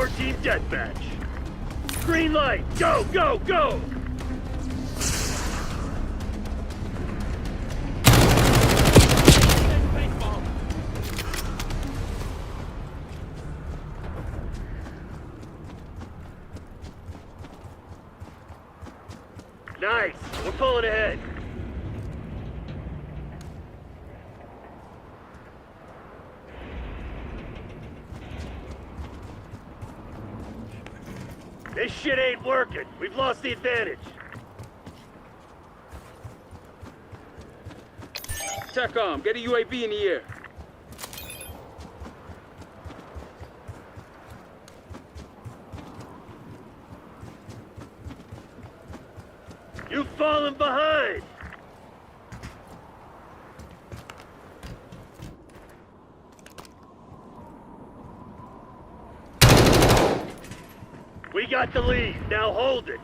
4-team deathmatch. Green light, go, go, go! Nice, we're pulling ahead. This shit ain't working. We've lost the advantage. TACOM, get a UAV in the air. You've fallen behind! We got the lead, now hold it!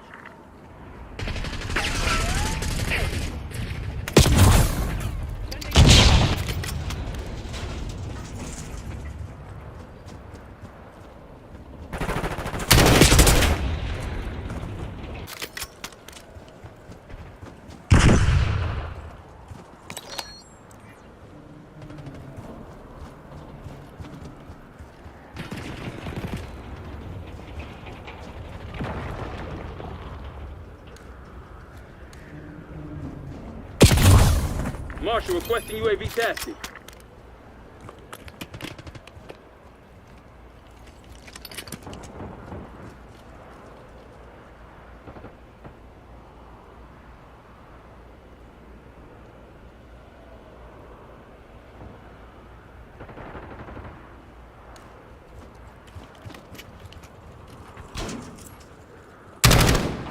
Marshal requesting UAV tasking.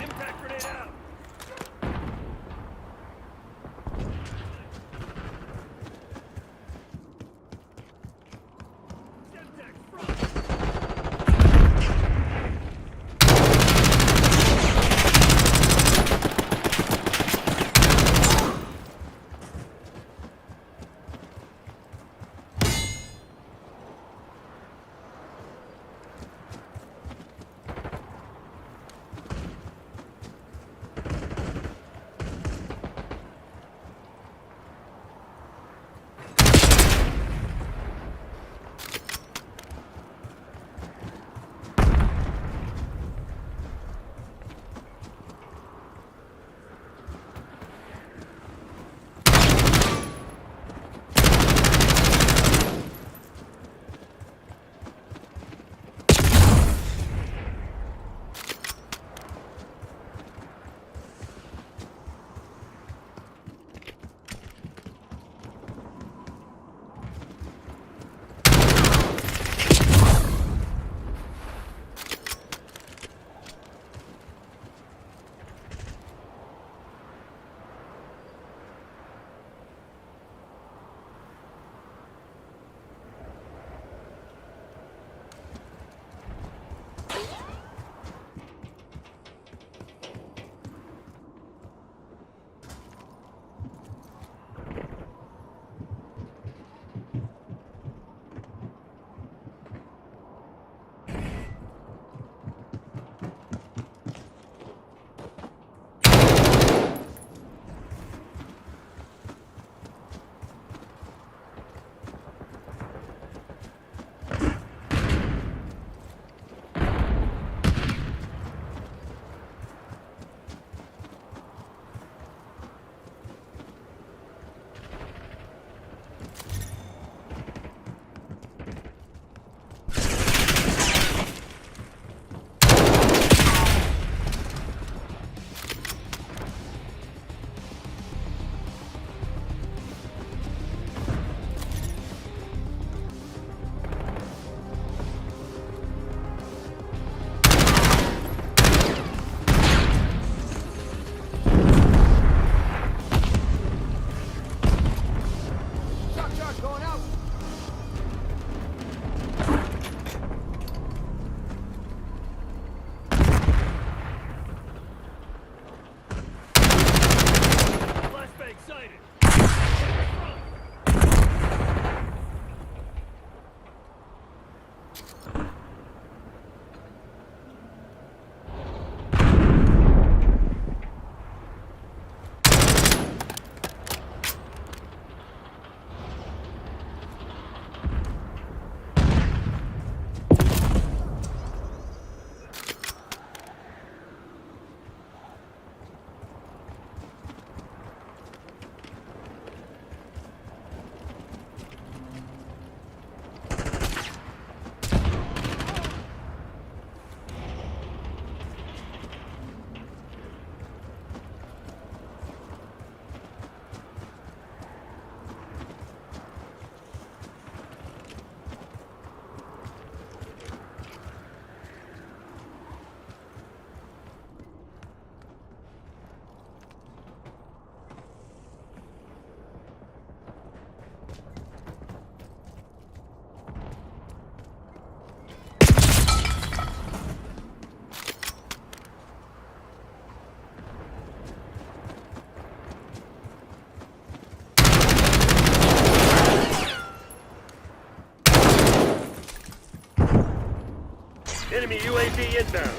Impact grenade out! Enemy UAV inbound.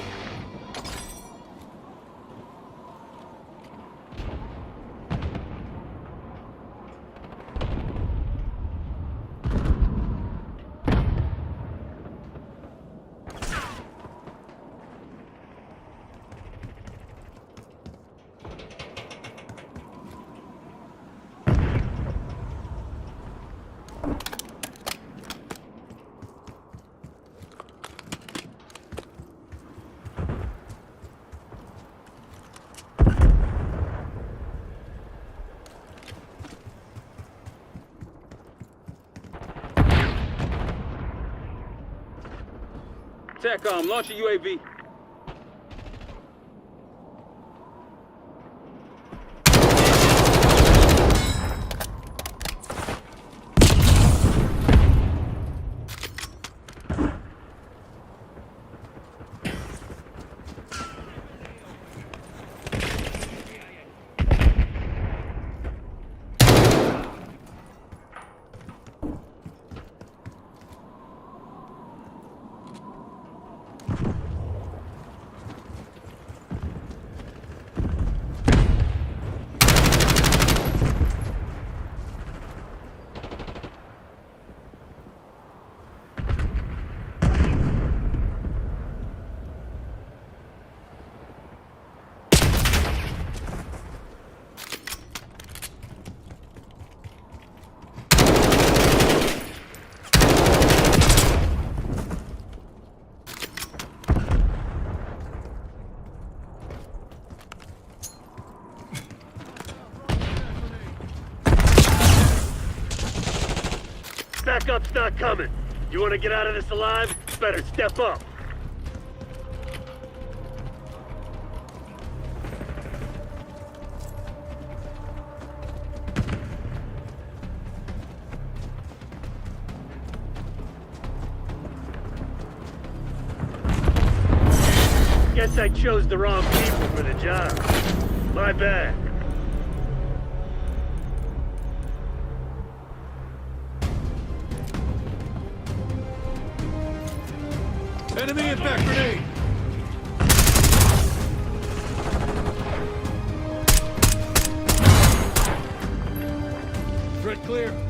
TACOM, launch a UAV. Backup's not coming. You want to get out of this alive? Better step up. Guess I chose the wrong people for the job. My bad. Enemy impact grenade! Threat clear.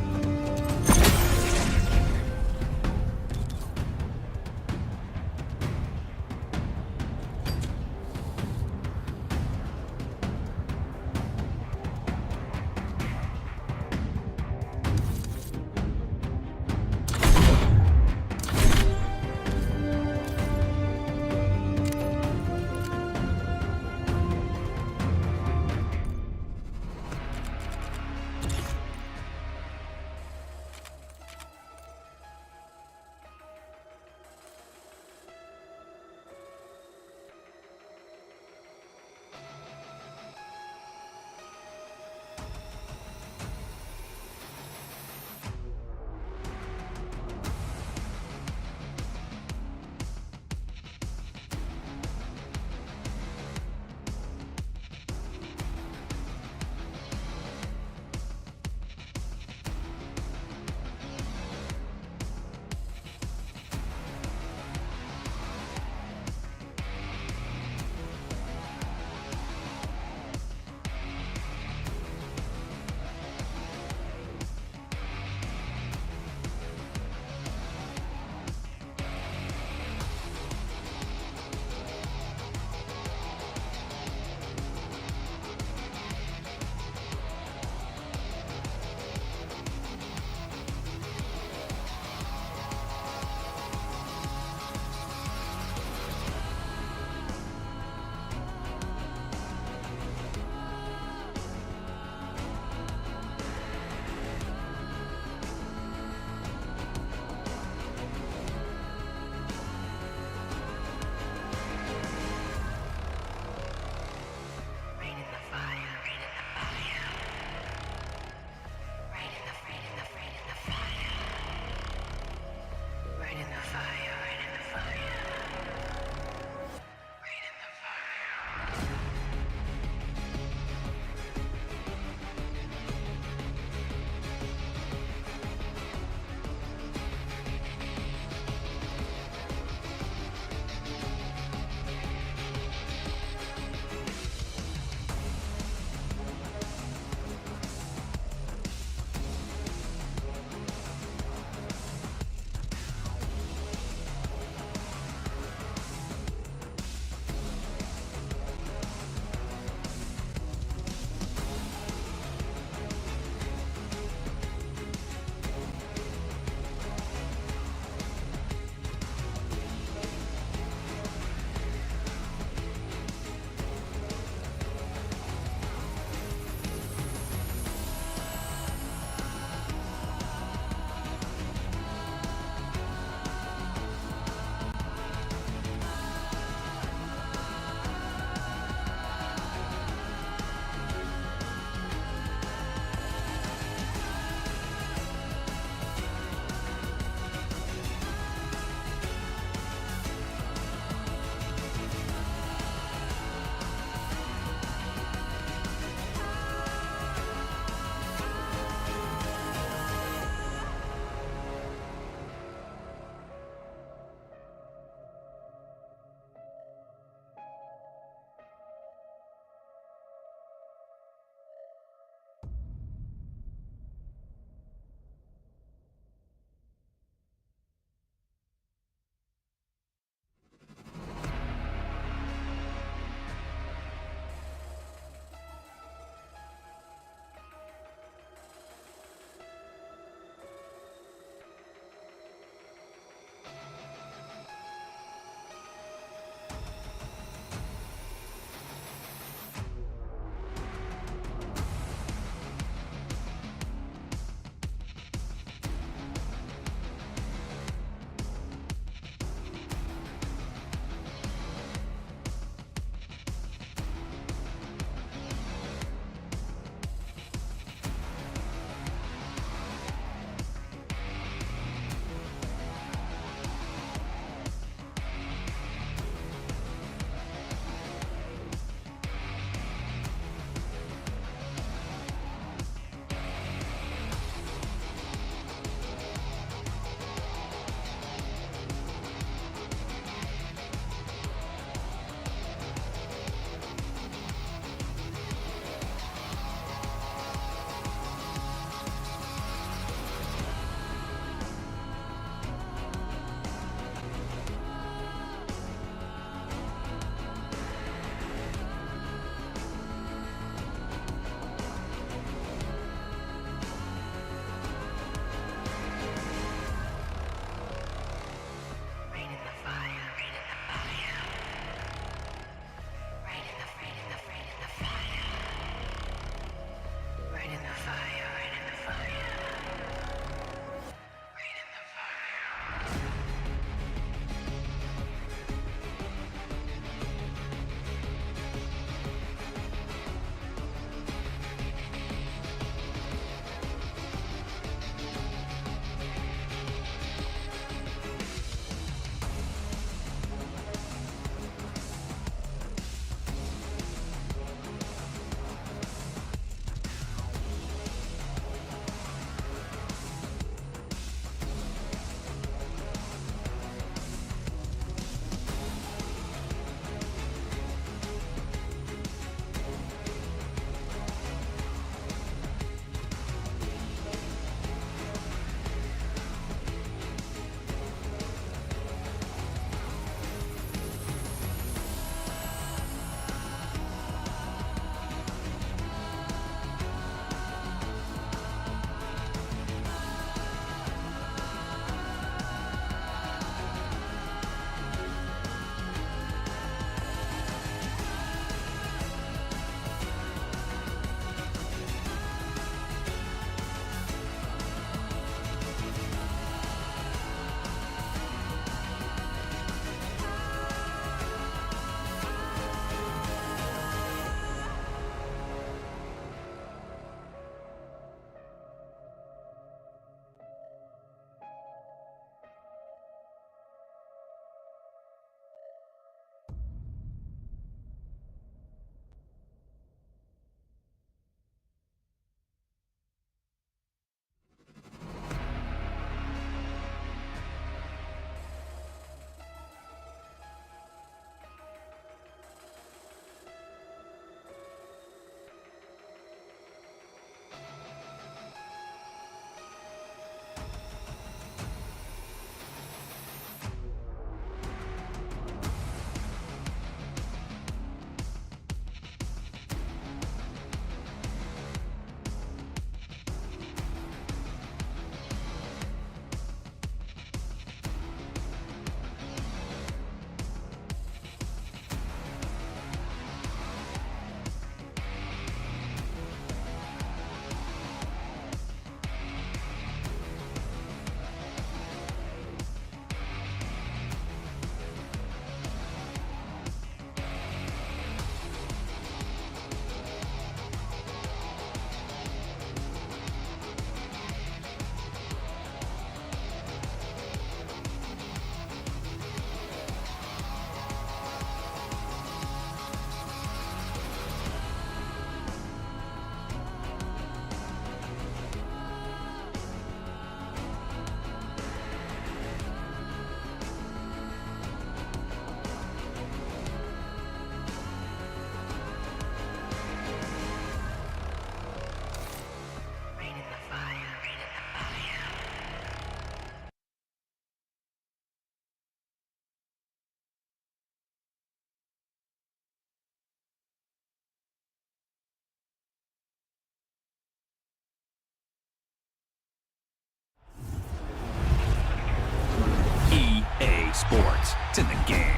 sports. It's in the game.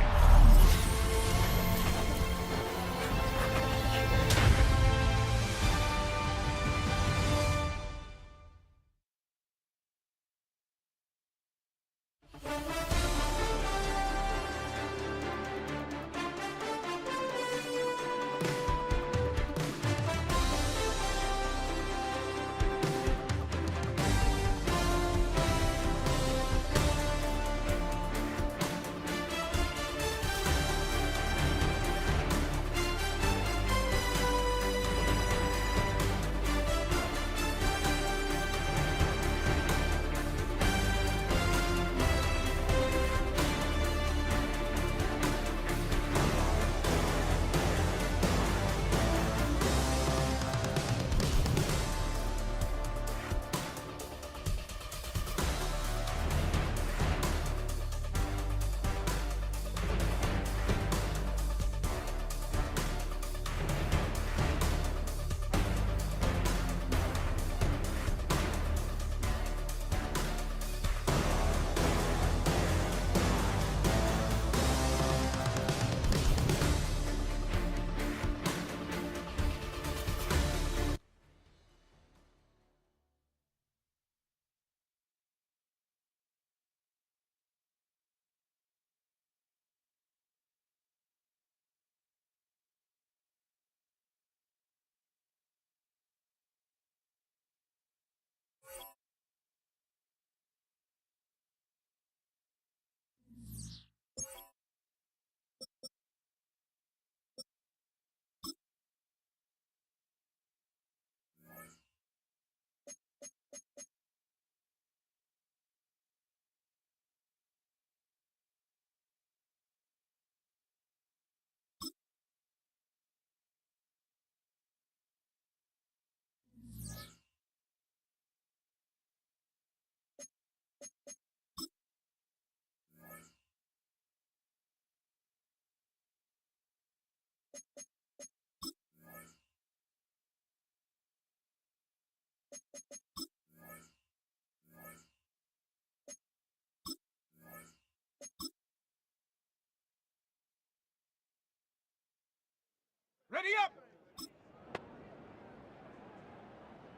Ready up!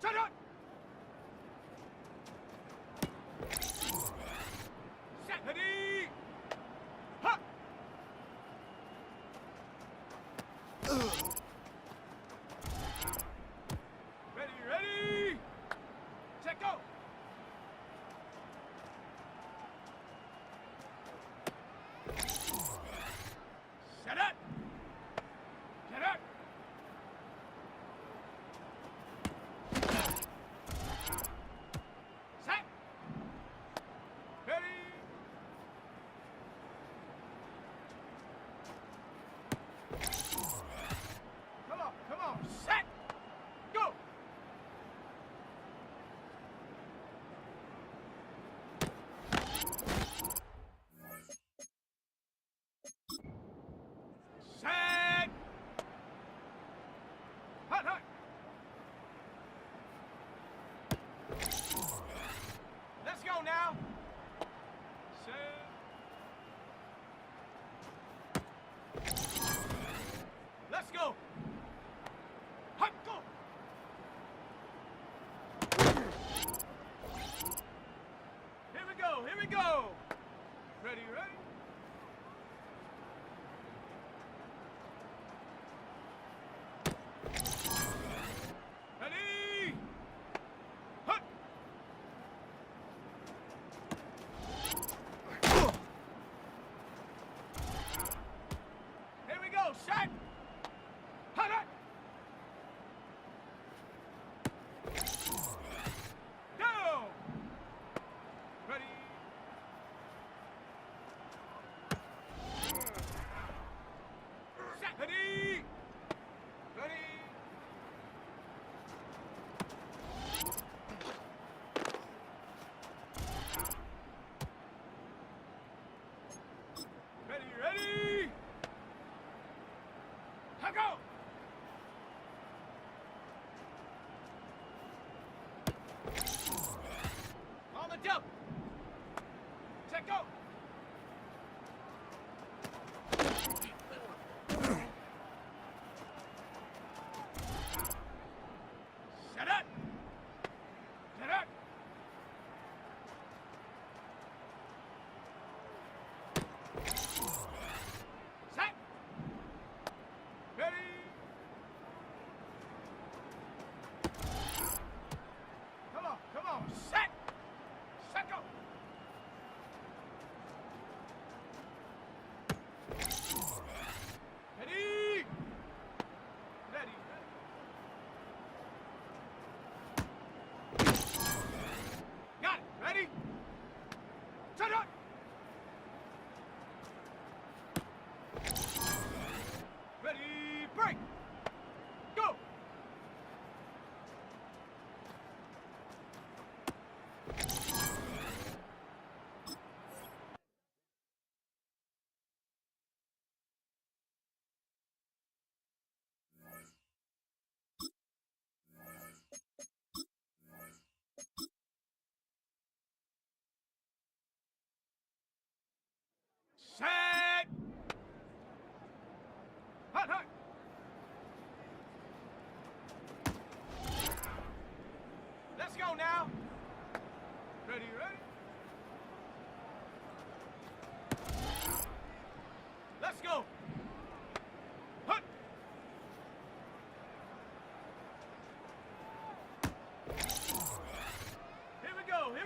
Set up! Set! Ready! Ha! Ready, ready! Set, go! Set up! Get up! Set! Ready!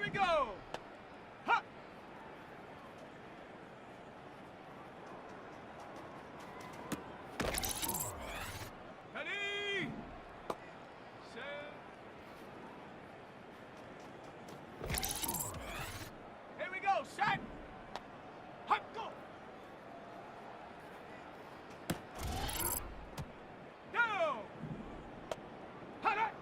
we go. Ha! Ready. Set. Here we go. Set. Hop, go. Down. Hot.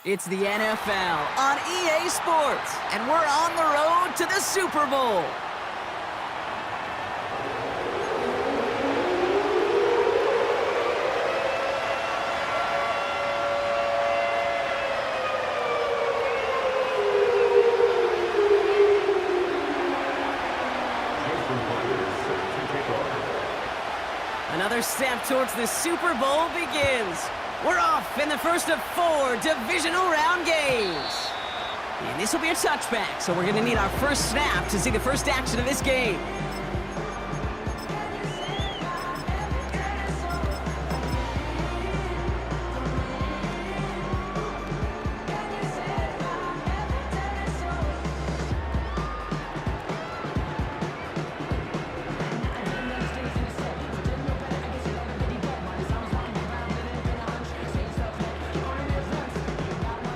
It's the NFL on EA Sports, and we're on the road to the Super Bowl. Another step towards the Super Bowl begins. We're off in the first of 4 divisional round games. And this will be a touchback, so we're going to need our first snap to see the first action of this game.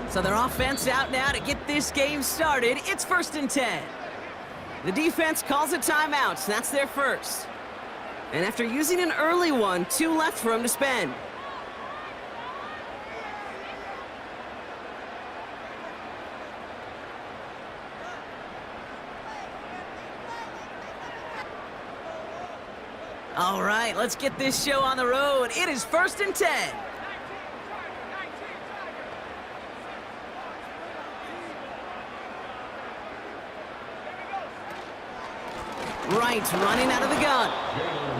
So their offense out now to get this game started. It's 1st and 10. The defense calls a timeout, so that's their first. And after using an early one, 2 left for them to spend. All right, let's get this show on the road. It is 1st and 10. Wright running out of the gun.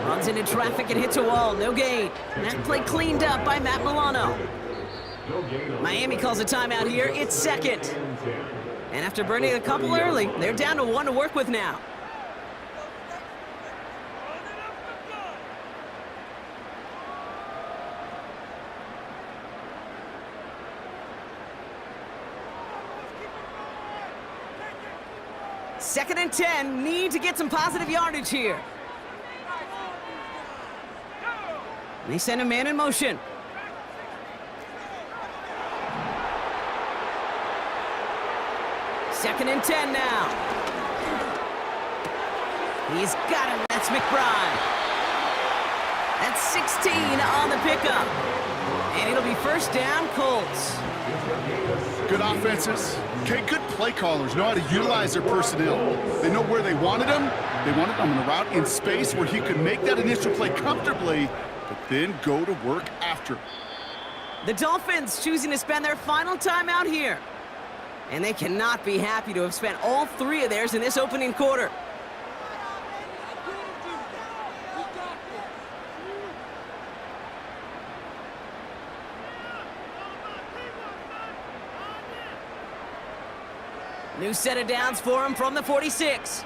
Runs into traffic and hits a wall. No gain. And that play cleaned up by Matt Milano. Miami calls a timeout here. It's 2nd. And after burning a couple early, they're down to 1 to work with now. Second and 10, need to get some positive yardage here. And they send a man in motion. Second and 10 now. He's got him, that's McBride. That's 16 on the pickup. And it'll be first down, Colts. Good offenses. Okay, good play callers know how to utilize their personnel. They know where they wanted them. They wanted them on a route in space where he could make that initial play comfortably, but then go to work after. The Dolphins choosing to spend their final time out here. And they cannot be happy to have spent all 3 of theirs in this opening quarter. New set of downs for him from the 46.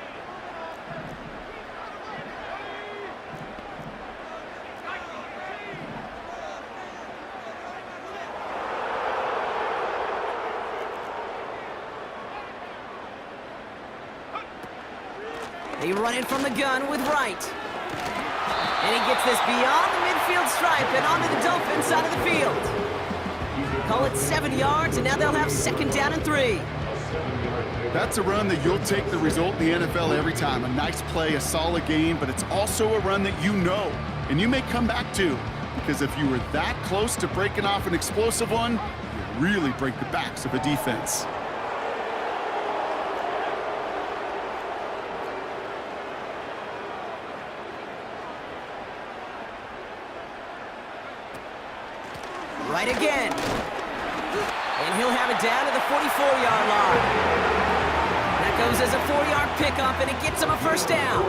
They run it from the gun with Wright. And he gets this beyond the midfield stripe and onto the Dolphins side of the field. Call it 7 yards, and now they'll have 2nd down and 3. That's a run that you'll take the result in the NFL every time. A nice play, a solid game, but it's also a run that you know, and you may come back to, because if you were that close to breaking off an explosive one, you really break the backs of a defense. Right again. And he'll have it down to the 44-yard line. That goes as a 4-yard pickup, and it gets him a first down.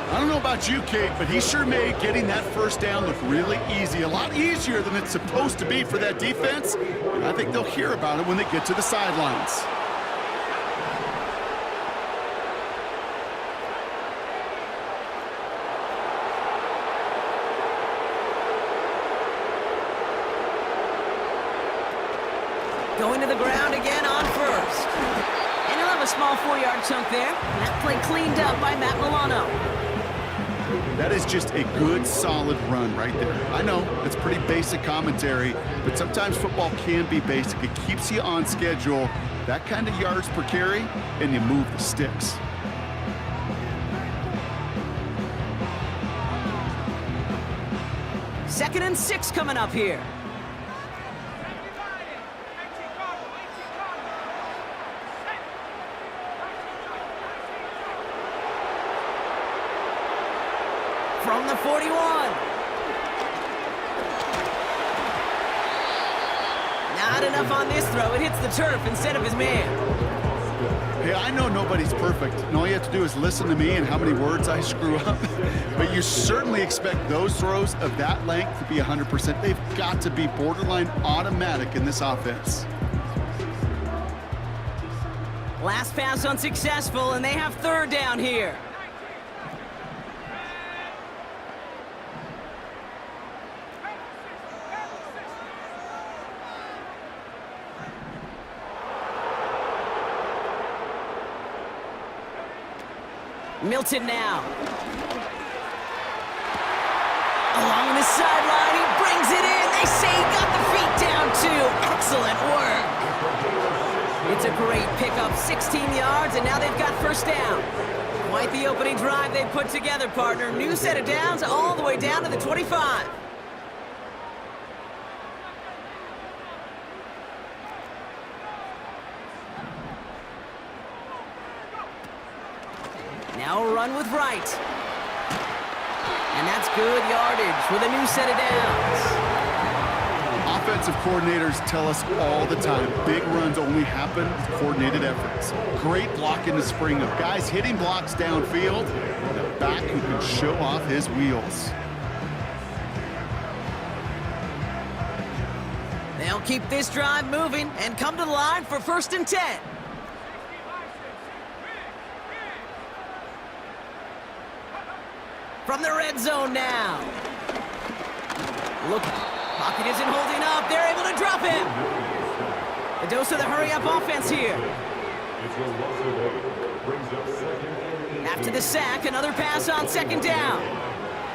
I don't know about you, Kate, but he sure made getting that first down look really easy. A lot easier than it's supposed to be for that defense. And I think they'll hear about it when they get to the sidelines. Going to the ground again on first. And he'll have a small 4-yard chunk there. And that play cleaned up by Matt Milano. That is just a good, solid run right there. I know, it's pretty basic commentary, but sometimes football can be basic. It keeps you on schedule, that kind of yards per carry, and you move the sticks. Second and 6 coming up here. From the 41. Not enough on this throw. It hits the turf instead of his man. Hey, I know nobody's perfect, and all you have to do is listen to me and how many words I screw up. But you certainly expect those throws of that length to be 100%. They've got to be borderline automatic in this offense. Last pass unsuccessful, and they have third down here. Milton now. Along the sideline, he brings it in. They say he got the feet down too. Excellent work. It's a great pickup, 16 yards, and now they've got first down. Quite the opening drive they put together, partner. New set of downs all the way down to the 25. Now a run with Wright. And that's good yardage with a new set of downs. Offensive coordinators tell us all the time, big runs only happen with coordinated efforts. Great block in the spring of guys hitting blocks downfield, and a back who can show off his wheels. They'll keep this drive moving and come to the line for first and 10. From the red zone now. Look, pocket isn't holding up. They're able to drop him. The dose of the hurry-up offense here. After the sack, another pass on second down.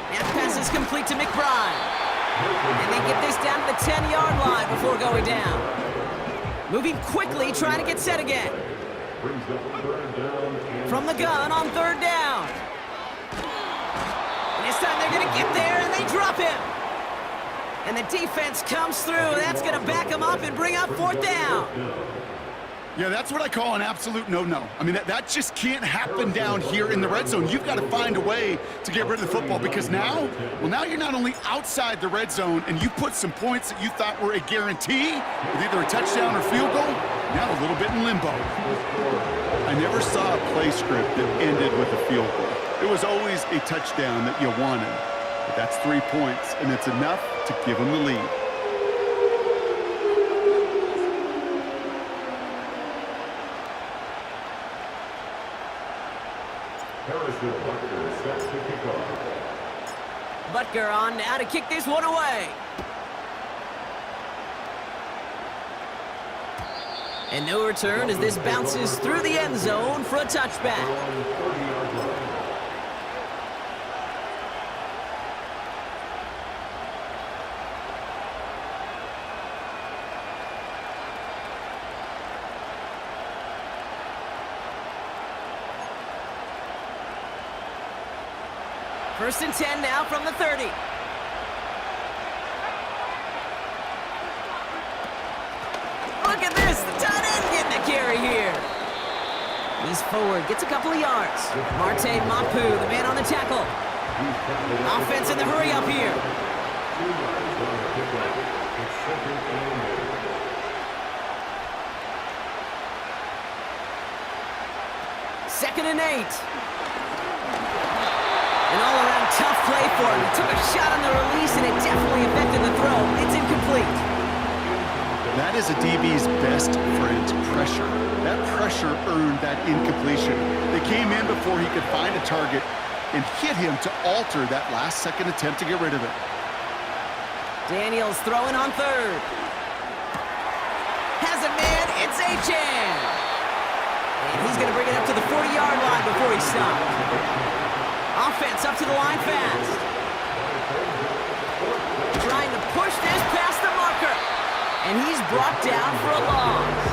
That pass is complete to McBride. And they get this down to the 10-yard line before going down. Moving quickly, trying to get set again. From the gun on third down. This time they're going to get there, and they drop him. And the defense comes through. That's going to back him up and bring up fourth down. Yeah, that's what I call an absolute no-no. I mean, that just can't happen down here in the red zone. You've got to find a way to get rid of the football because now you're not only outside the red zone and you put some points that you thought were a guarantee with either a touchdown or field goal, now a little bit in limbo. I never saw a play script that ended with a field goal. It was always a touchdown that you wanted. But that's 3 points, and it's enough to give them the lead. Butker on now to kick this one away. And no return as this bounces through the end zone for a touchback. First and 10 now from the 30. Look at this, the tight end getting a carry here. He's forward, gets a couple of yards. Marte Mapu, the man on the tackle. Offense in the hurry up here. Second and 8. An all-around tough play for him. He took a shot on the release, and it definitely affected the throw. It's incomplete. That is a DB's best friend, pressure. That pressure earned that incompletion. They came in before he could find a target and hit him to alter that last-second attempt to get rid of it. Daniels throwing on third. Has a man, it's Achan. And he's going to bring it up to the 40-yard line before he stops. Offense up to the line fast. Trying to push this past the marker. And he's brought down for a loss.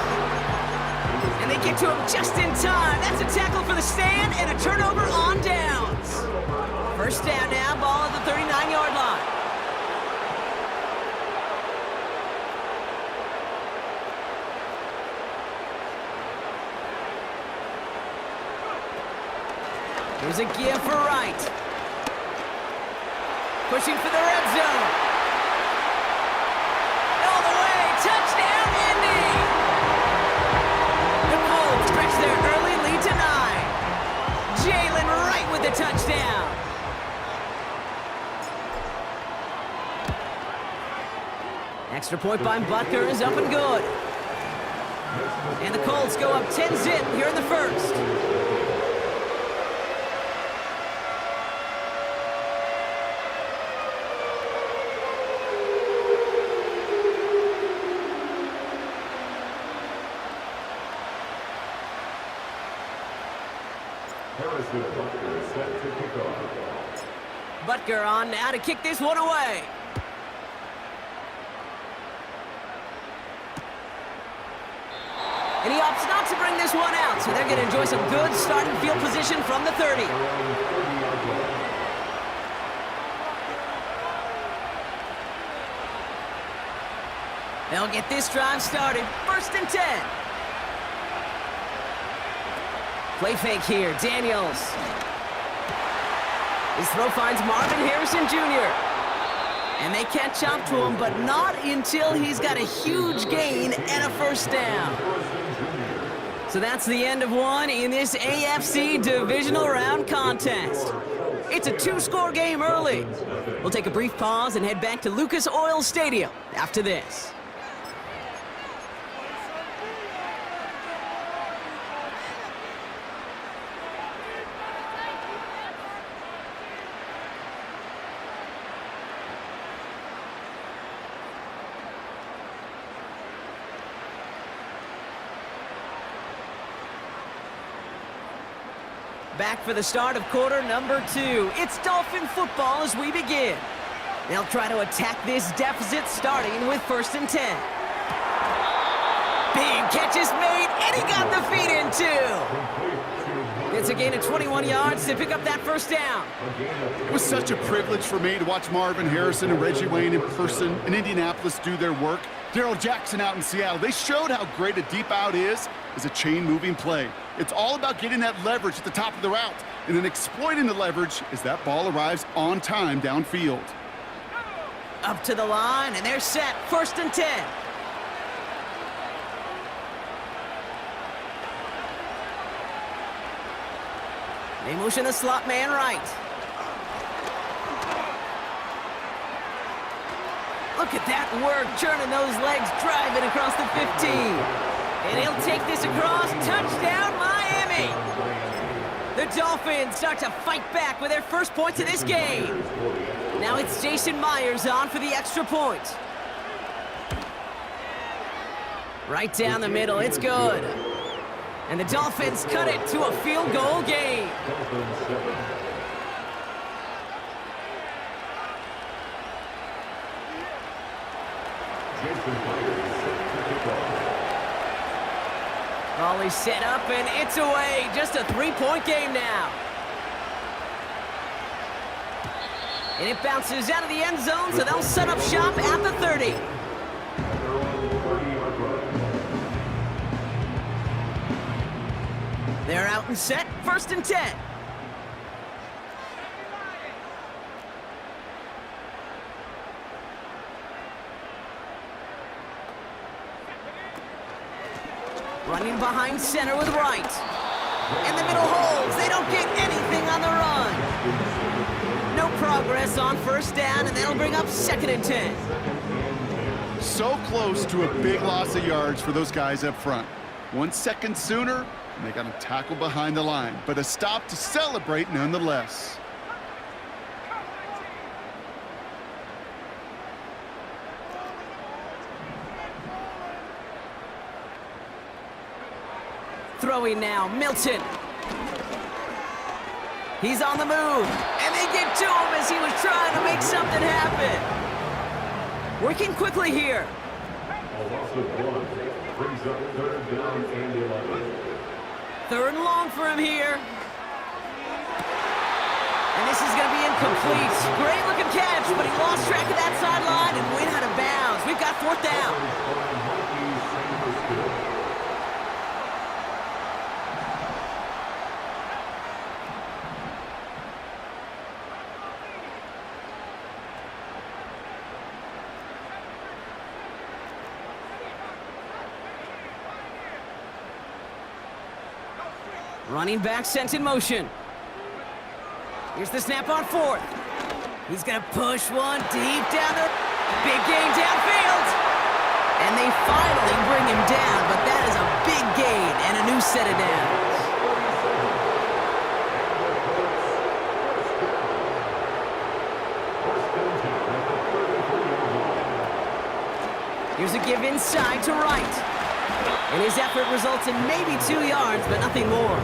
And they get to him just in time. That's a tackle for the stand and a turnover on downs. First down now, ball at the 39-yard line. Here's a give for Wright. Pushing for the red zone. All the way, touchdown, Indy! The Colts stretch their early lead to 9. Jalen Wright with the touchdown. Extra point by Butker is up and good. And the Colts go up 10-zip here in the first. Butker on now to kick this one away. And he opts not to bring this one out, so they're going to enjoy some good starting field position from the 30. They'll get this drive started. First and 10. Play fake here, Daniels. His throw finds Marvin Harrison Jr. And they catch up to him, but not until he's got a huge gain and a first down. So that's the end of one in this AFC Divisional Round contest. It's a two-score game early. We'll take a brief pause and head back to Lucas Oil Stadium after this. Back for the start of quarter number 2. It's Dolphin football as we begin. They'll try to attack this deficit starting with first and 10. Big catch is made, and he got the feet in too. It's a gain of 21 yards to pick up that first down. It was such a privilege for me to watch Marvin Harrison and Reggie Wayne in person in Indianapolis do their work. Darrell Jackson out in Seattle. They showed how great a deep out is a chain-moving play. It's all about getting that leverage at the top of the route and then exploiting the leverage as that ball arrives on time downfield. Up to the line, and they're set. First and 10. They motion the slot man right. Look at that work, churning those legs, driving across the 15. And he'll take this across. Touchdown, Miami! The Dolphins start to fight back with their first points of this game. Now it's Jason Myers on for the extra point. Right down the middle, it's good. And the Dolphins cut it to a field goal game. Volley set up, and it's away. Just a three-point game now. And it bounces out of the end zone, so they'll set up shop at the 30. They're out and set. First and 10. Running behind center with Wright. And the middle holds. They don't get anything on the run. progress on first down, and that'll bring up 2nd and 10. So close to a big loss of yards for those guys up front. 1 second sooner, and they got him tackled behind the line, but a stop to celebrate nonetheless. Throwing now, Milton. He's on the move, and they get to him as he was trying to make something happen. Working quickly here. A loss of 1 brings up 3rd down and 11. 3rd and long for him here. And this is going to be incomplete. Great looking catch, but he lost track of that sideline and went out of bounds. We've got 4th down. Running back sent in motion. Here's the snap on 4th. He's gonna push one deep down the big gain downfield. And they finally bring him down, but that is a big gain and a new set of downs. Here's a give inside to right. And his effort results in maybe 2 yards, but nothing more.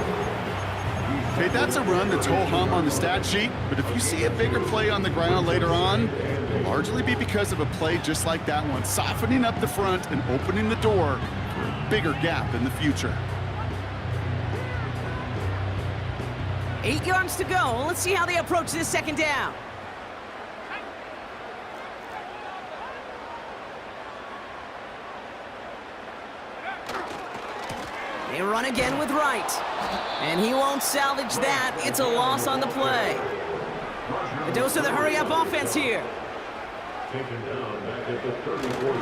Okay, that's a run that's ho-hum on the stat sheet, but if you see a bigger play on the ground later on, it'll largely be because of a play just like that one, softening up the front and opening the door for a bigger gap in the future. 8 yards to go. Let's see how they approach this 2nd down. They run again with Wright. And he won't salvage that. It's a loss on the play. A dose of the hurry-up offense here.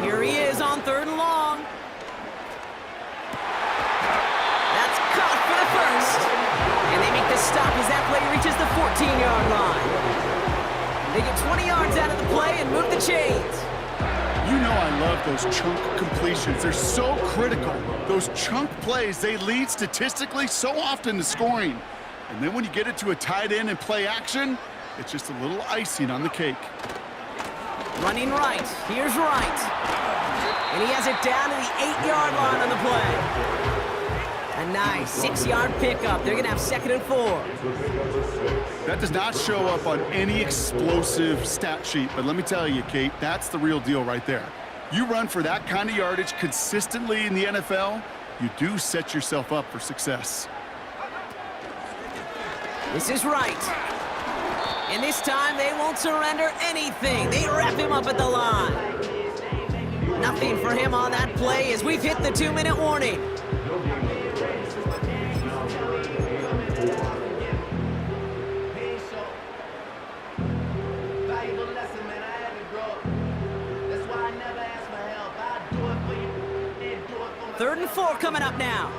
Here he is on 3rd and long. That's caught for the first. And they make the stop as that play reaches the 14-yard line. They get 20 yards out of the play and move the chains. You know I love those chunk completions. They're so critical. Those chunk plays, they lead statistically so often to scoring. And then when you get it to a tight end and play action, it's just a little icing on the cake. Running right. Here's Wright. And he has it down to the 8-yard line on the play. A nice 6-yard pickup. They're going to have 2nd and 4. That does not show up on any explosive stat sheet, but let me tell you, Kate, that's the real deal right there. You run for that kind of yardage consistently in the NFL, you do set yourself up for success. This is Wright. And this time they won't surrender anything. They wrap him up at the line. Nothing for him on that play as we've hit the 2-minute warning. Third and 4 coming up now.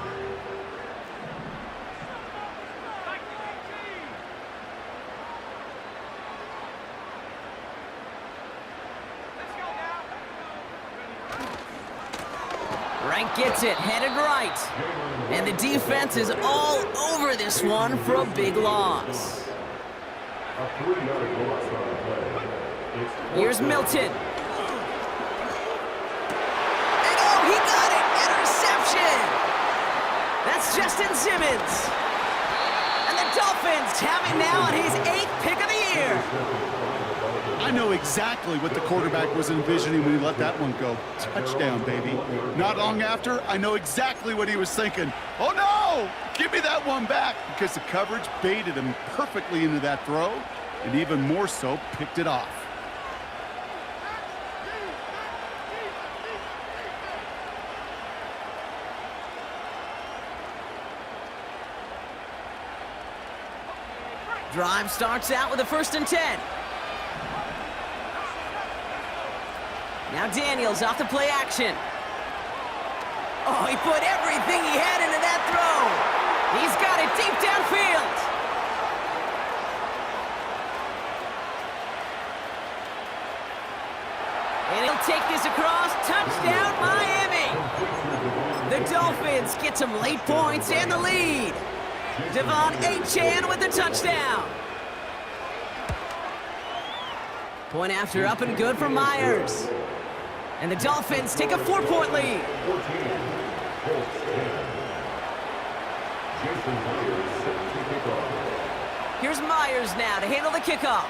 Rank gets it, headed right. And the defense is all over this one for a big loss. Here's Milton. And oh, he got it! Interception! That's Justin Simmons. And the Dolphins have it now on his 8th pick of the year. I know exactly what the quarterback was envisioning when he let that one go. Touchdown, baby. Not long after, I know exactly what he was thinking. Oh, no! Give me that one back! Because the coverage baited him perfectly into that throw, and even more so, picked it off. Drive starts out with a 1st and 10. Now Daniels off the play action. Oh, he put everything he had into that throw. He's got it deep downfield. And he'll take this across. Touchdown, Miami! The Dolphins get some late points and the lead. Devon Achane with the touchdown. Point after up and good for Myers. And the Dolphins take a 4-point lead. Here's Myers now to handle the kickoff.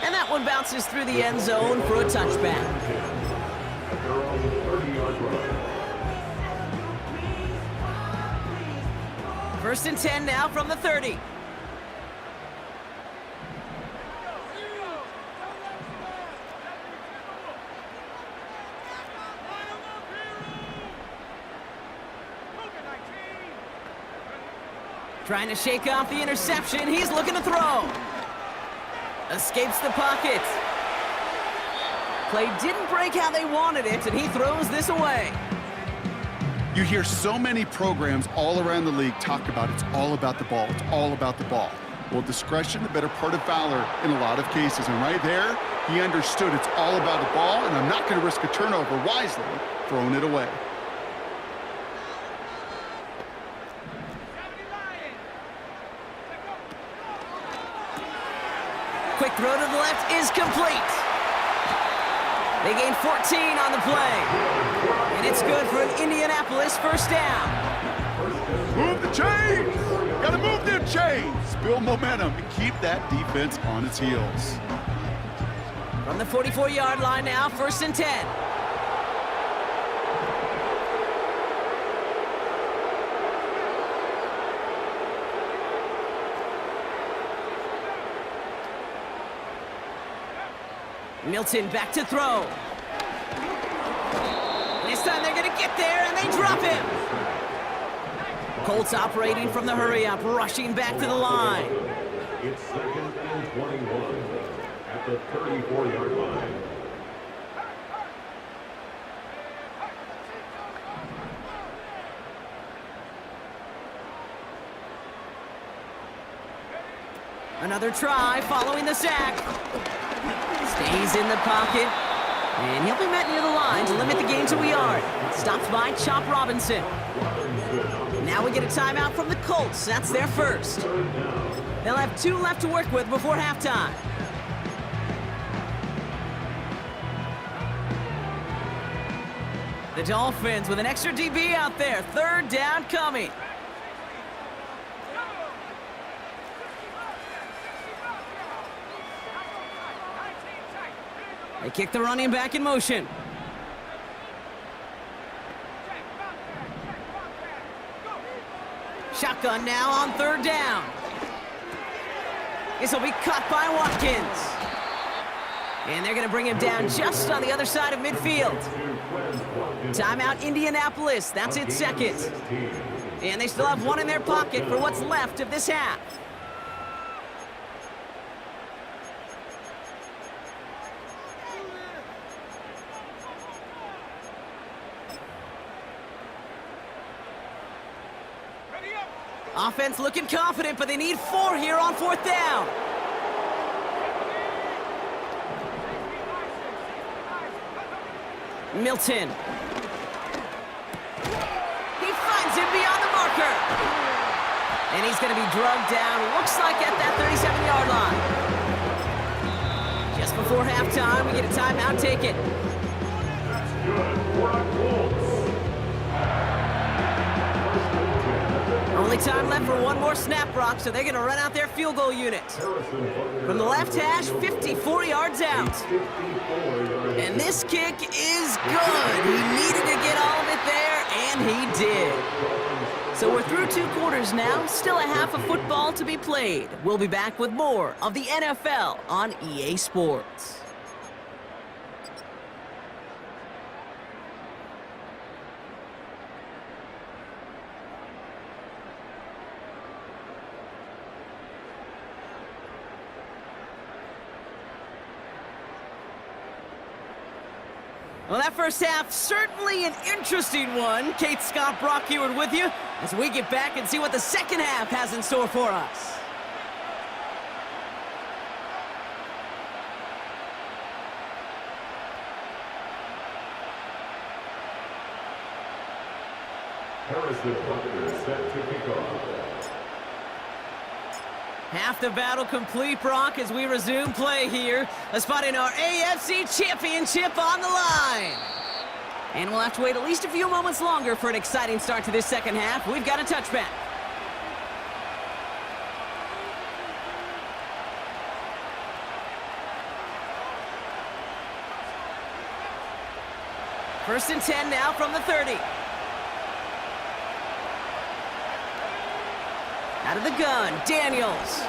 And that one bounces through the end zone for a touchback. First and 10 now from the 30. Trying to shake off the interception. He's looking to throw. Escapes the pocket. Play didn't break how they wanted it, and he throws this away. You hear so many programs all around the league talk about it's all about the ball. It's all about the ball. Well, discretion, the better part of valor in a lot of cases. And right there, he understood it's all about the ball, and I'm not going to risk a turnover wisely, throwing it away. Quick throw to the left is complete. They gain 14 on the play. And it's good for an Indianapolis first down. Move the chains! Gotta move them chains! Build momentum and keep that defense on its heels. From the 44-yard line now, first and 10. Milton back to throw. This time they're going to get there, and they drop him. Colts operating from the hurry-up, rushing back to the line. It's second and 21 at the 34-yard line. Another try following the sack. Stays in the pocket, and he'll be met near the line to limit the gain to a yard. Stopped by Chop Robinson. Now we get a timeout from the Colts. That's their first. They'll have 2 left to work with before halftime. The Dolphins with an extra DB out there. Third down coming. They kick the running back in motion. Shotgun now on third down. This will be caught by Watkins. And they're going to bring him down just on the other side of midfield. Timeout Indianapolis. That's its second. And they still have 1 in their pocket for what's left of this half. Offense looking confident, but they need 4 here on fourth down. Milton. He finds him beyond the marker. And he's going to be drugged down, looks like at that 37-yard line. Just before halftime, we get a timeout taken. That's good for the Colts. Only time left for 1 more snap, Brock, so they're going to run out their field goal unit. From the left hash, 54 yards out. And this kick is good. He needed to get all of it there, and he did. So we're through 2 quarters now, still a half of football to be played. We'll be back with more of the NFL on EA Sports. Well, that first half, certainly an interesting one. Kate Scott, Brock Heward with you as we get back and see what the second half has in store for us. Harrison Butler set to kick off. Half the battle complete, Brock, as we resume play here. A spot in our AFC Championship on the line. And we'll have to wait at least a few moments longer for an exciting start to this second half. We've got a touchback. First and 10 now from the 30. Out of the gun, Daniels.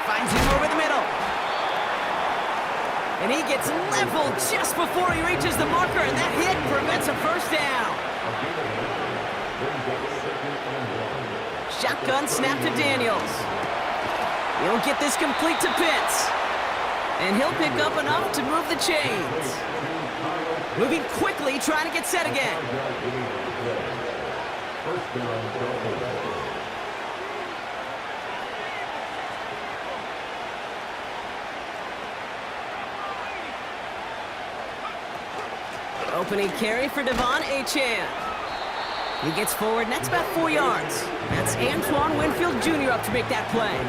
Finds him over the middle. And he gets leveled just before he reaches the marker, and that hit prevents a first down. Shotgun snap to Daniels. He'll get this complete to Pitts. And he'll pick up enough to move the chains. Moving quickly, trying to get set again. Opening carry for Devon Achane. He gets forward, and that's about 4 yards. That's Antoine Winfield Jr. up to make that play.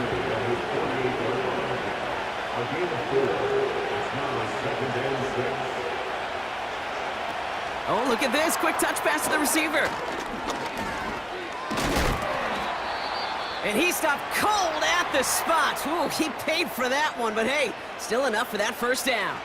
Oh, look at this. Quick touch pass to the receiver. And he stopped cold at the spot. Ooh, he paid for that one, but hey, still enough for that first down.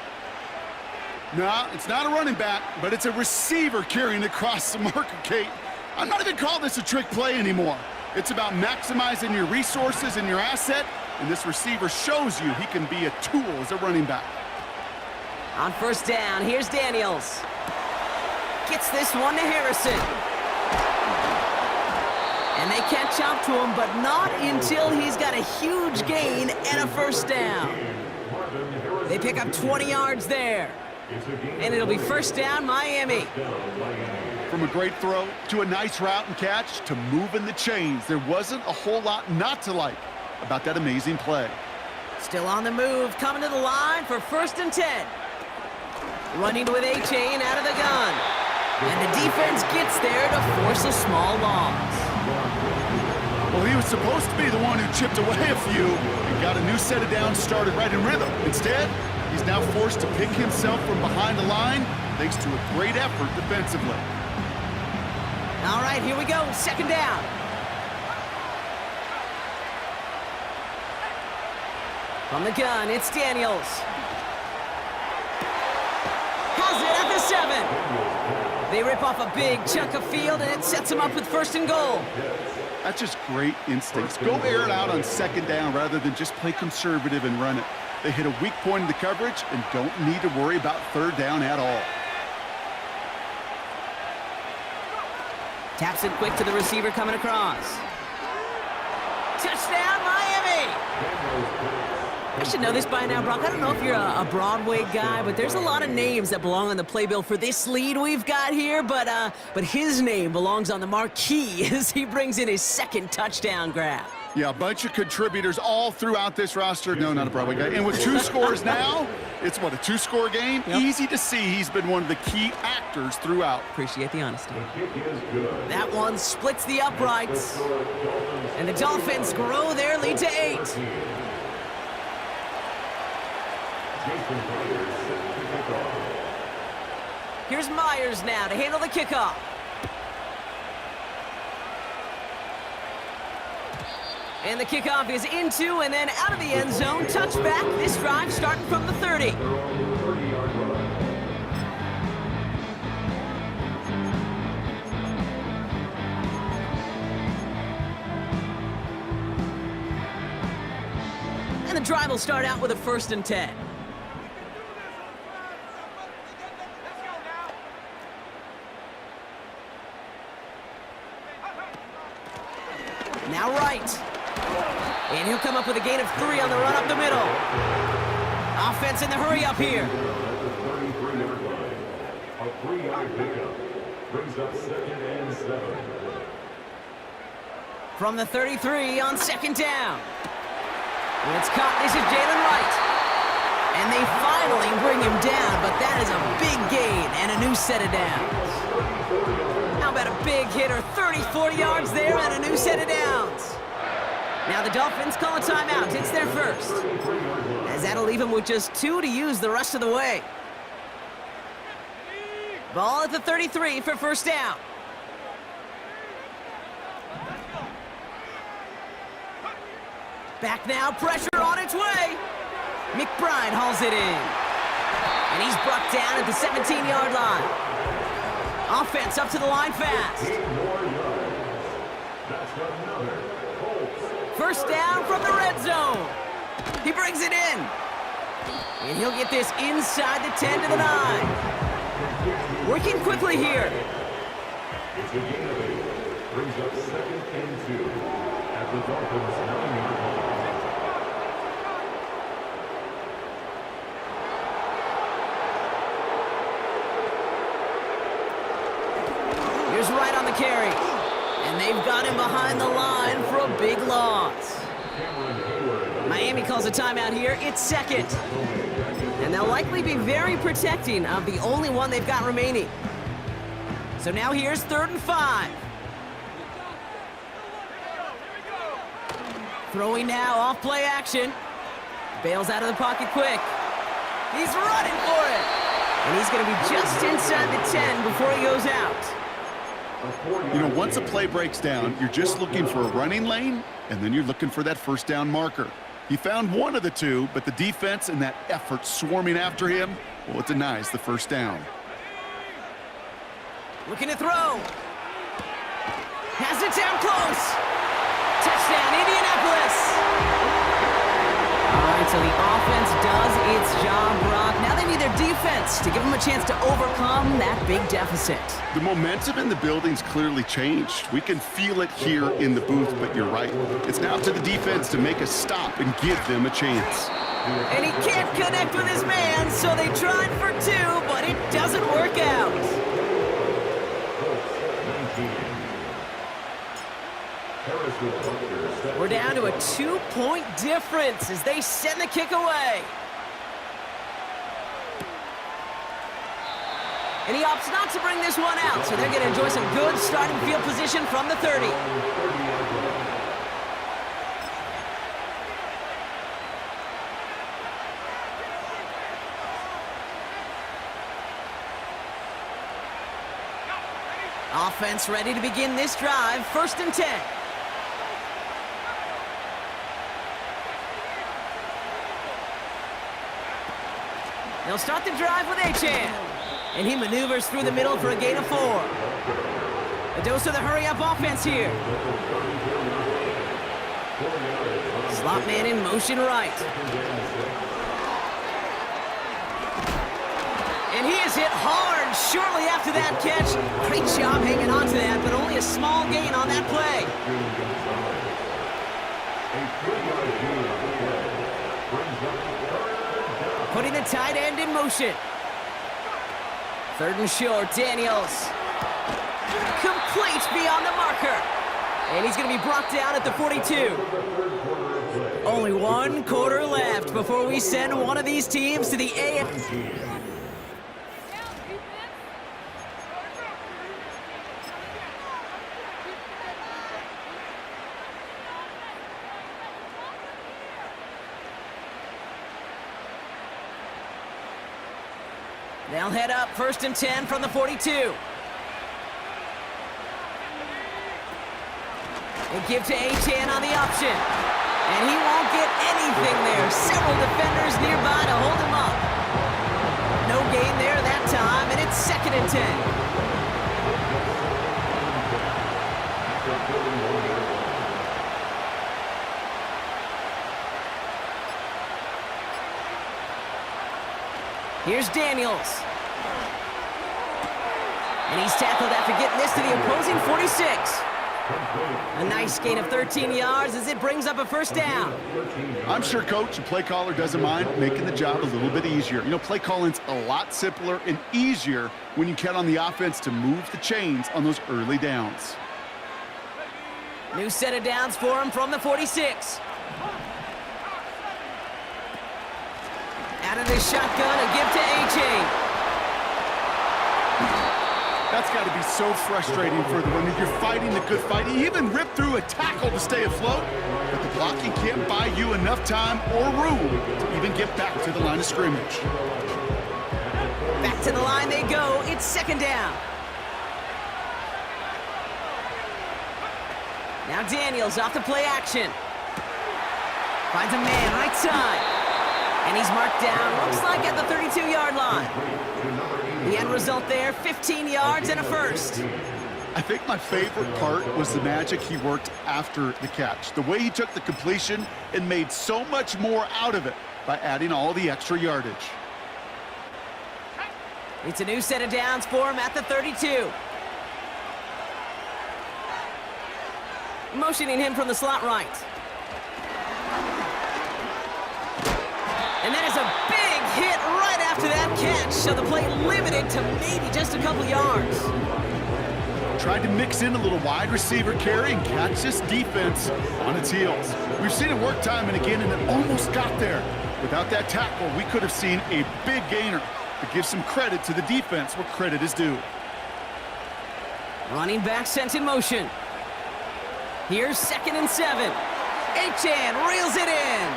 No, it's not a running back, but it's a receiver carrying across the marker, Kate. I'm not even calling this a trick play anymore. It's about maximizing your resources and your asset, and this receiver shows you he can be a tool as a running back. On first down, here's Daniels. Gets this one to Harrison. And they catch up to him, but not until he's got a huge gain and a first down. They pick up 20 yards there. And it'll be first down, Miami. From a great throw to a nice route and catch to moving the chains, there wasn't a whole lot not to like about that amazing play. Still on the move, coming to the line for first and 10. Running with Achane out of the gun. And the defense gets there to force a small loss. Well, he was supposed to be the one who chipped away a few and got a new set of downs started right in rhythm. Instead, he's now forced to pick himself from behind the line thanks to a great effort defensively. All right, here we go. Second down. From the gun, it's Daniels. Has it at the 7. They rip off a big chunk of field, and it sets them up with first and goal. That's just great instincts. Go air it out on second down rather than just play conservative and run it. They hit a weak point in the coverage and don't need to worry about third down at all. Taps it quick to the receiver coming across. Touchdown, Miami! I should know this by now, Brock. I don't know if you're a Broadway guy, but there's a lot of names that belong on the playbill for this lead we've got here, but his name belongs on the marquee as he brings in his second touchdown grab. Yeah, a bunch of contributors all throughout this roster. No, not a Broadway guy. And with 2 scores now, it's what, a 2-score game? Yep. Easy to see he's been one of the key actors throughout. Appreciate the honesty. That one splits the uprights. And the Dolphins grow their lead to 8. Here's Myers now to handle the kickoff. And the kickoff is into and then out of the end zone. Touchback. This drive starting from the 30. And the drive will start out with a first and 10. Now right. And he'll come up with a gain of 3 on the run up the middle. Offense in the hurry up here. A 3-yard pickup brings up second and 7. From the 33 on second down. And it's caught. This is Jalen Wright. And they finally bring him down, but that is a big gain and a new set of downs. How about about a big hitter. 30-40 yards there and a new set of downs. Now the Dolphins call a timeout. It's their first. As that'll leave them with just 2 to use the rest of the way. Ball at the 33 for first down. Back now, pressure on its way. McBride hauls it in. And he's brought down at the 17-yard line. Offense up to the line fast. First down from the red zone. He brings it in. And he'll get this inside the 10 to the 9. Working quickly here. It's a gain of 8. Brings up 2nd and 2 at the Dolphins' 9-yard line. Here's Wright on the carry. And they've got him behind the line for a big loss. Miami calls a timeout here. It's second. And they'll likely be very protecting of the only one they've got remaining. So now here's 3rd and 5. Throwing now, off play action. Bails out of the pocket quick. He's running for it. And he's going to be just inside the 10 before he goes out. You know, once a play breaks down, you're just looking for a running lane, and then you're looking for that first down marker. He found one of the two, but the defense and that effort swarming after him, well, it denies the first down. Looking to throw. Has it down close. Touchdown, Indianapolis. All right, so the offense does its job, Brock. Now they need their defense to give them a chance to overcome that big deficit. The momentum in the building's clearly changed. We can feel it here in the booth, but you're right. It's now up to the defense to make a stop and give them a chance. And he can't connect with his man, so they tried for 2, but it doesn't work out. We're down to a 2-point difference as they send the kick away. And he opts not to bring this one out, so they're going to enjoy some good starting field position from the 30. Offense ready to begin this drive, 1st and 10. They'll start the drive with Achane. And he maneuvers through the middle for a gain of 4. A dose of the hurry-up offense here. Slot man in motion right. And he is hit hard shortly after that catch. Great job hanging on to that, but only a small gain on that play. Putting the tight end in motion. 3rd and short, Daniels. Complete beyond the marker. And he's going to be brought down at the 42. Only 1 quarter left before we send one of these teams to the AFC. They'll head up 1st and 10 from the 42. They give to Achane on the option. And he won't get anything there. Several defenders nearby to hold him up. No gain there that time, and it's 2nd and 10. Here's Daniels. And he's tackled after getting this to the opposing 46. A nice gain of 13 yards as it brings up a first down. I'm sure coach and play caller doesn't mind making the job a little bit easier. You know, play calling's a lot simpler and easier when you count on the offense to move the chains on those early downs. New set of downs for him from the 46. Out of the shotgun, a give to Achane. That's got to be so frustrating for the runner. You're fighting the good fight. He even ripped through a tackle to stay afloat, but the blocking can't buy you enough time or room to even get back to the line of scrimmage. Back to the line they go. It's second down. Now Daniels off the play action. Finds a man right side. And he's marked down, looks like at the 32-yard line. The end result there, 15 yards and a first. I think my favorite part was the magic he worked after the catch. The way he took the completion and made so much more out of it by adding all the extra yardage. It's a new set of downs for him at the 32. Motioning him from the slot right. And that is a big hit right after that catch, so the play limited to maybe just a couple yards. Tried to mix in a little wide receiver carry and catch this defense on its heels. We've seen it work time and again, and it almost got there. Without that tackle, we could have seen a big gainer. But give some credit to the defense where credit is due. Running back sent in motion. Here's 2nd and 7. Achane reels it in.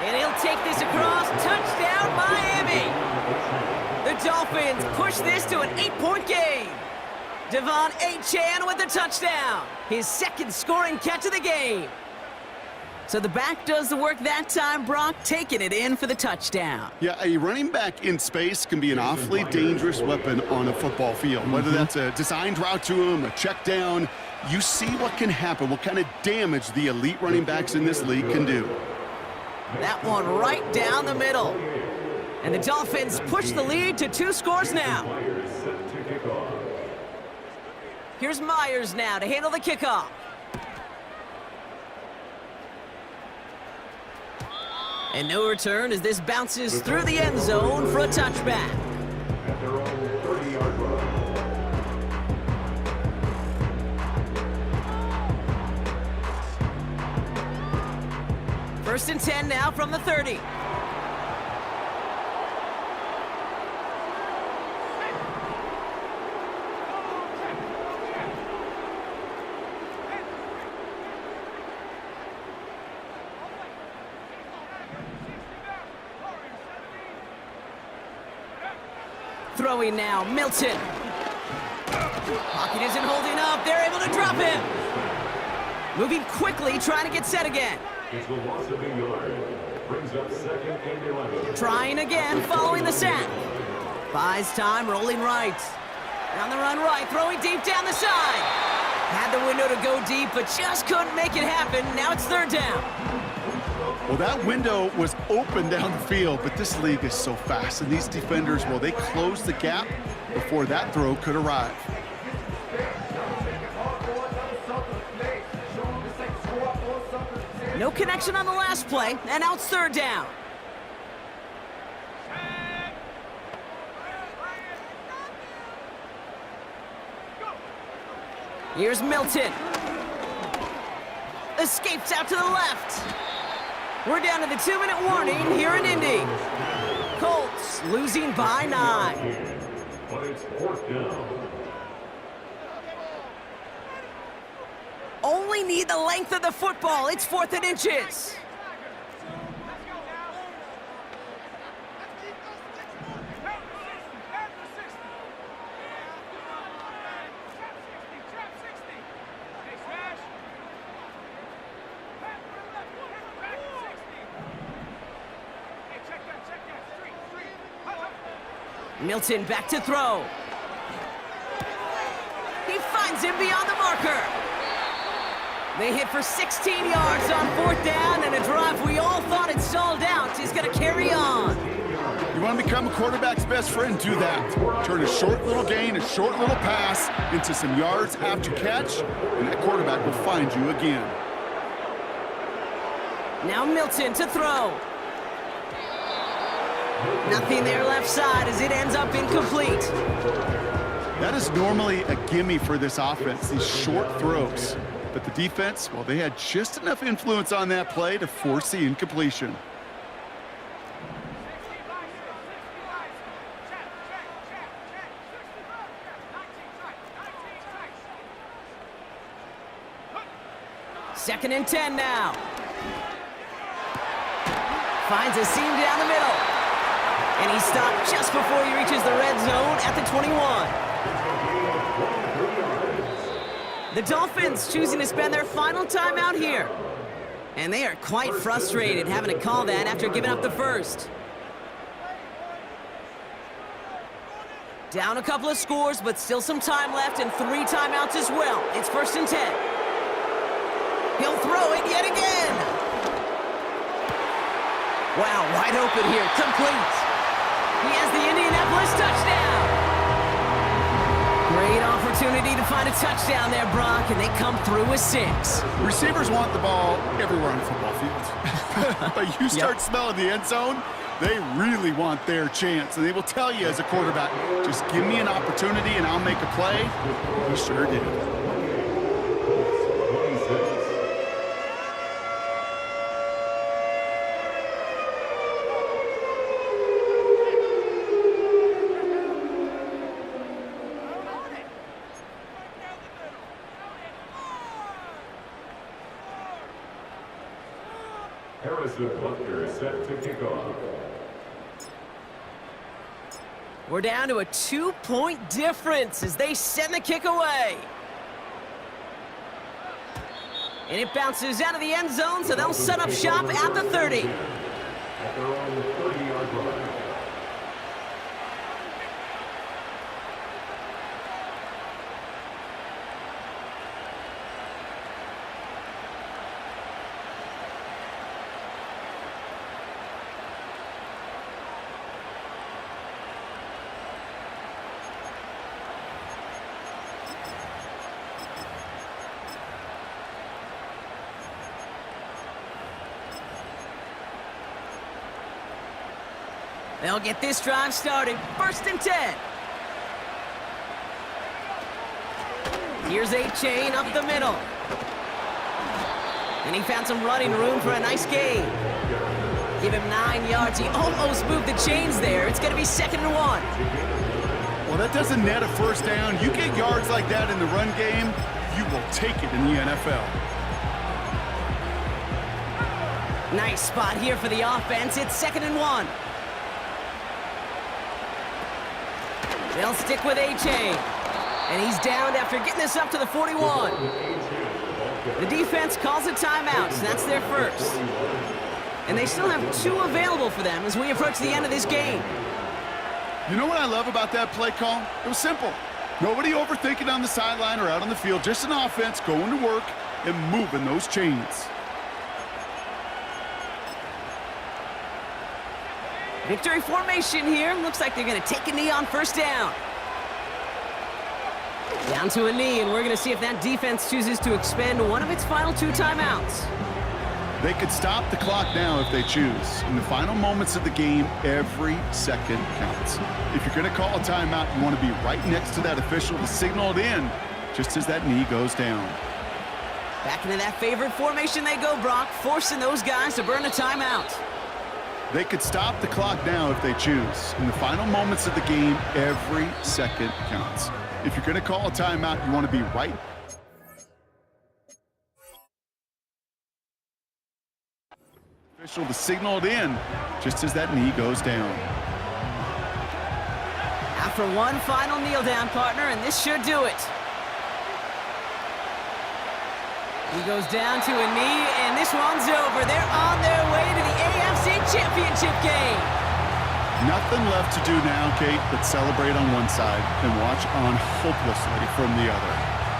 And he'll take this across. Touchdown, Miami. The Dolphins push this to an 8-point game. Devon Achane with the touchdown. His second scoring catch of the game. So the back does the work that time, Brock, taking it in for the touchdown. Yeah, a running back in space can be an awfully dangerous weapon on a football field. Whether that's a designed route to him, a check down, you see what can happen, what kind of damage the elite running backs in this league can do. That one right down the middle. And the Dolphins push the lead to 2 scores now. Here's Myers now to handle the kickoff. And no return as this bounces through the end zone for a touchback. At their own 30-yard line. First and 10 now from the 30. Throwing now, Milton. Pocket isn't holding up. They're able to drop him. Moving quickly, trying to get set again. It's the loss of a yard. Brings up 2nd and 11. Trying again, following the sack. Buys time, rolling right. On the run right, throwing deep down the side. Had the window to go deep, but just couldn't make it happen. Now it's 3rd down. Well, that window was open down the field, but this league is so fast, and these defenders, well, they closed the gap before that throw could arrive. No connection on the last play, and now it's 3rd down. Here's Milton. Escapes out to the left. We're down to the 2-minute warning here in Indy. Colts losing by 9. But it's 4th down. Only need the length of the football. It's 4th and inches. Milton back to throw. He finds him beyond the marker. They hit for 16 yards on 4th down, and a drive we all thought had stalled out is going to carry on. You want to become a quarterback's best friend? Do that. Turn a short little gain, a short little pass into some yards after catch, and that quarterback will find you again. Now Milton to throw. Nothing there left side as it ends up incomplete. That is normally a gimme for this offense, these short throws. But the defense, well, they had just enough influence on that play to force the incompletion. 2nd and 10 now. Finds a seam down the middle. And he stopped just before he reaches the red zone at the 21. The Dolphins choosing to spend their final timeout here. And they are quite frustrated having to call that after giving up the first. Down a couple of scores, but still some time left and 3 timeouts as well. It's 1st and 10. He'll throw it yet again. Wow, wide open here, complete. He has the Indianapolis touchdown. Great opportunity to find a touchdown there, Brock, and they come through with 6. Receivers want the ball everywhere on a football field. But you start smelling the end zone, they really want their chance. And they will tell you as a quarterback, just give me an opportunity and I'll make a play. He sure did. Harrison Butler is set to kick off. We're down to a 2-point difference as they send the kick away. And it bounces out of the end zone, so they'll set up shop at the 30. At their own 30-yard line. They'll get this drive started. 1st and 10. Here's A-Chain up the middle. And he found some running room for a nice gain. Give him 9 yards. He almost moved the chains there. It's going to be 2nd and 1. Well, that doesn't net a first down. You get yards like that in the run game, you will take it in the NFL. Nice spot here for the offense. It's 2nd and 1. They'll stick with A-Chain. And he's downed after getting this up to the 41. The defense calls a timeout, so that's their first. And they still have 2 available for them as we approach the end of this game. You know what I love about that play call? It was simple. Nobody overthinking on the sideline or out on the field. Just an offense going to work and moving those chains. Victory formation here. Looks like they're going to take a knee on 1st down. Down to a knee, and we're going to see if that defense chooses to expend one of its final 2 timeouts. They could stop the clock now if they choose. In the final moments of the game, every second counts. If you're going to call a timeout, you want to be right next to that official to signal it in just as that knee goes down. Back into that favorite formation they go, Brock, forcing those guys to burn a timeout. They could stop the clock now if they choose. In the final moments of the game, every second counts. If you're going to call a timeout, you want to be right. Official to signal it in just as that knee goes down. After one final kneel down, partner, and this should do it. He goes down to a knee, and this one's over. They're on their way to the AFC Championship game. Nothing left to do now, Kate, but celebrate on one side and watch on hopelessly from the other.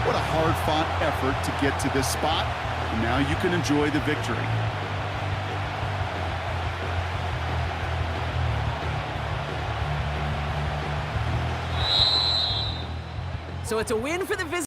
What a hard-fought effort to get to this spot, and now you can enjoy the victory. So it's a win for the visitors.